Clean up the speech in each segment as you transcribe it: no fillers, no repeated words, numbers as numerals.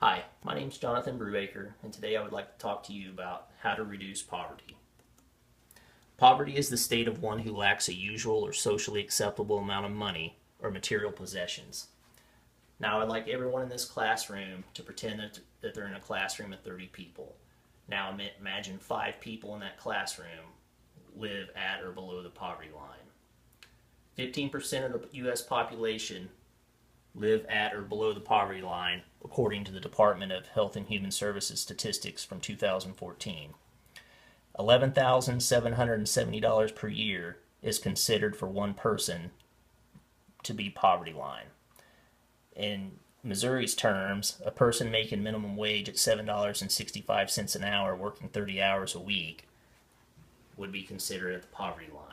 Hi, my name is Jonathan Brubaker, and today I would like to talk to you about how to reduce poverty. Poverty is the state of one who lacks a usual or socially acceptable amount of money or material possessions. Now, I'd like everyone in this classroom to pretend that they're in a classroom of 30 people. Now, imagine 5 people in that classroom live at or below the poverty line. 15% of the U.S. population live at or below the poverty line, according to the Department of Health and Human Services statistics from 2014. $11,770 per year is considered for one person to be poverty line. In Missouri's terms, a person making minimum wage at $7.65 an hour working 30 hours a week would be considered at the poverty line.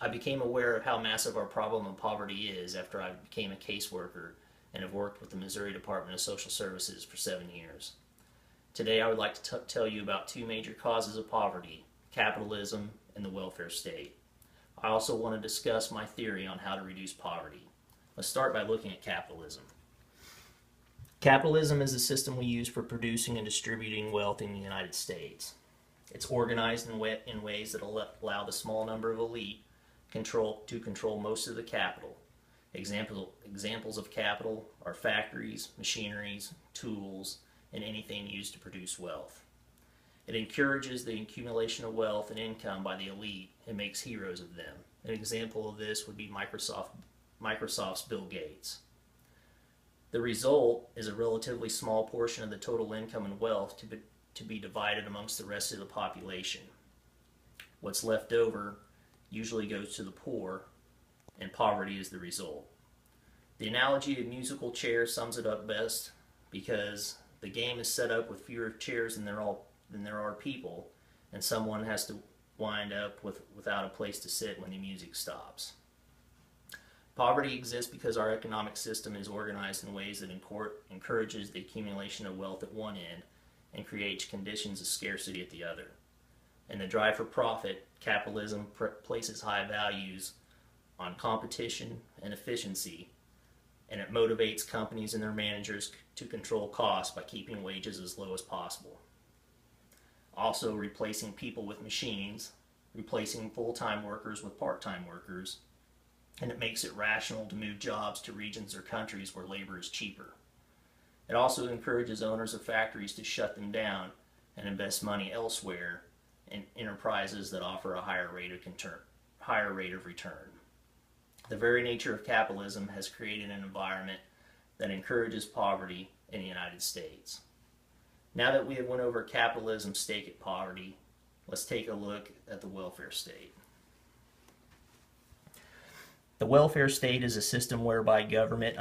I became aware of how massive our problem of poverty is after I became a caseworker and have worked with the Missouri Department of Social Services for 7 years. Today I would like to tell you about 2 major causes of poverty: capitalism and the welfare state. I also want to discuss my theory on how to reduce poverty. Let's start by looking at capitalism. Capitalism is the system we use for producing and distributing wealth in the United States. It's organized in ways that allow the small number of elite to control most of the capital. Examples of capital are factories, machineries, tools, and anything used to produce wealth. It encourages the accumulation of wealth and income by the elite and makes heroes of them. An example of this would be Microsoft's Bill Gates. The result is a relatively small portion of the total income and wealth to be divided amongst the rest of the population. What's left over usually goes to the poor, and poverty is the result. The analogy of musical chairs sums it up best, because the game is set up with fewer chairs than there are people, and someone has to wind up without a place to sit when the music stops. Poverty exists because our economic system is organized in ways that encourages the accumulation of wealth at one end and creates conditions of scarcity at the other. In the drive for profit, capitalism places high values on competition and efficiency, and it motivates companies and their managers to control costs by keeping wages as low as possible. Also, replacing people with machines, replacing full-time workers with part-time workers, and it makes it rational to move jobs to regions or countries where labor is cheaper. It also encourages owners of factories to shut them down and invest money elsewhere in enterprises that offer a higher rate of return. The very nature of capitalism has created an environment that encourages poverty in the United States. Now that we have went over capitalism's stake at poverty, let's take a look at the welfare state. The welfare state is a system whereby government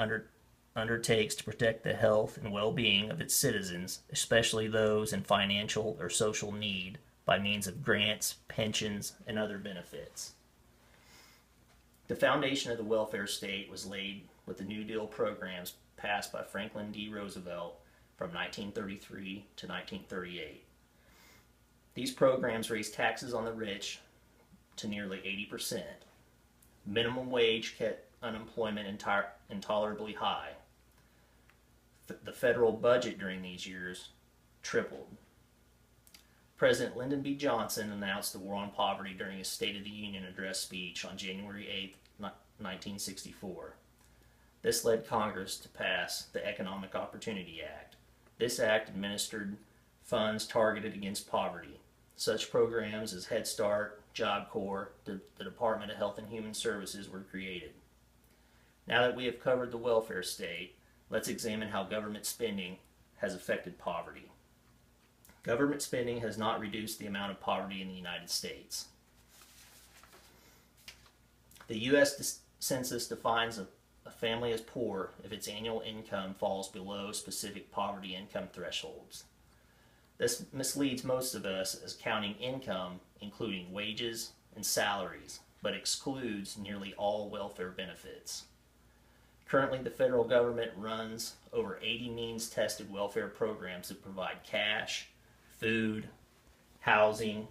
undertakes to protect the health and well-being of its citizens, especially those in financial or social need, by means of grants, pensions, and other benefits. The foundation of the welfare state was laid with the New Deal programs passed by Franklin D. Roosevelt from 1933 to 1938. These programs raised taxes on the rich to nearly 80%. Minimum wage kept unemployment intolerably high. The federal budget during these years tripled. President Lyndon B. Johnson announced the war on poverty during his State of the Union address speech on January 8, 1964. This led Congress to pass the Economic Opportunity Act. This act administered funds targeted against poverty. Such programs as Head Start, Job Corps, the Department of Health and Human Services were created. Now that we have covered the welfare state, let's examine how government spending has affected poverty. Government spending has not reduced the amount of poverty in the United States. The U.S. Census defines a family as poor if its annual income falls below specific poverty income thresholds. This misleads most of us as counting income, including wages and salaries, but excludes nearly all welfare benefits. Currently, the federal government runs over 80 means-tested welfare programs that provide cash, food, housing,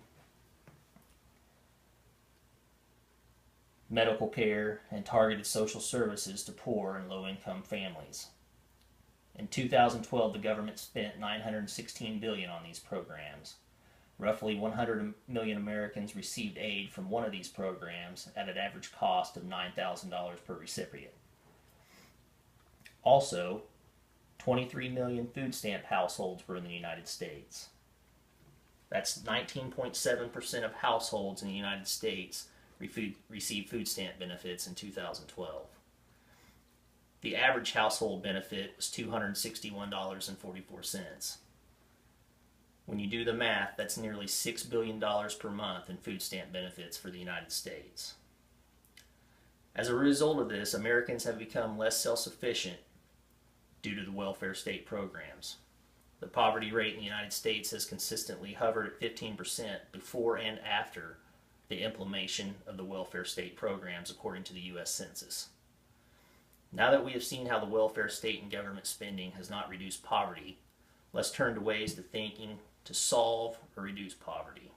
medical care, and targeted social services to poor and low-income families. In 2012, the government spent $916 billion on these programs. Roughly 100 million Americans received aid from one of these programs at an average cost of $9,000 per recipient. Also, 23 million food stamp households were in the United States. That's 19.7% of households in the United States received food stamp benefits in 2012. The average household benefit was $261.44. When you do the math, that's nearly $6 billion per month in food stamp benefits for the United States. As a result of this, Americans have become less self-sufficient due to the welfare state programs. The poverty rate in the United States has consistently hovered at 15% before and after the implementation of the welfare state programs, according to the U.S. Census. Now that we have seen how the welfare state and government spending has not reduced poverty, let's turn to ways to thinking to solve or reduce poverty.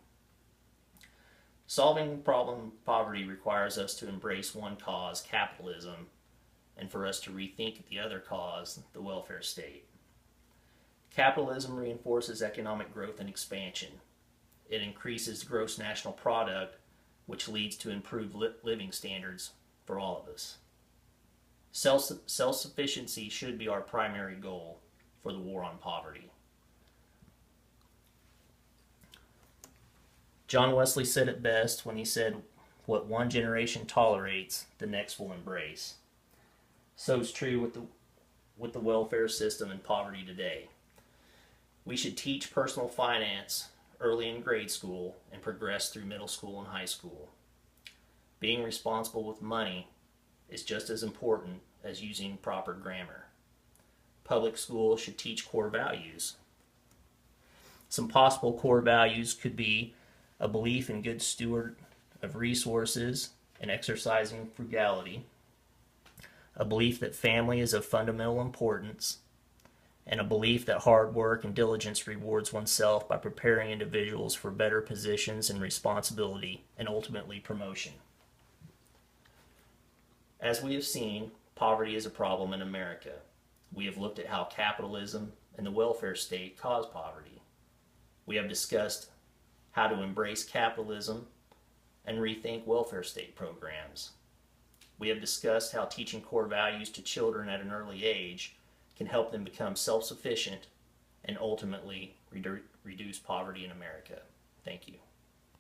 Solving the problem of poverty requires us to embrace one cause, capitalism, and for us to rethink the other cause, the welfare state. Capitalism reinforces economic growth and expansion. It increases gross national product, which leads to improved living standards for all of us. Self-sufficiency should be our primary goal for the war on poverty. John Wesley said it best when he said, "What one generation tolerates, the next will embrace." So it's true with the welfare system and poverty today. We should teach personal finance early in grade school and progress through middle school and high school. Being responsible with money is just as important as using proper grammar. Public schools should teach core values. Some possible core values could be a belief in good steward of resources and exercising frugality, a belief that family is of fundamental importance, and a belief that hard work and diligence rewards oneself by preparing individuals for better positions and responsibility and ultimately promotion. As we have seen, poverty is a problem in America. We have looked at how capitalism and the welfare state cause poverty. We have discussed how to embrace capitalism and rethink welfare state programs. We have discussed how teaching core values to children at an early age can help them become self-sufficient and ultimately reduce poverty in America. Thank you.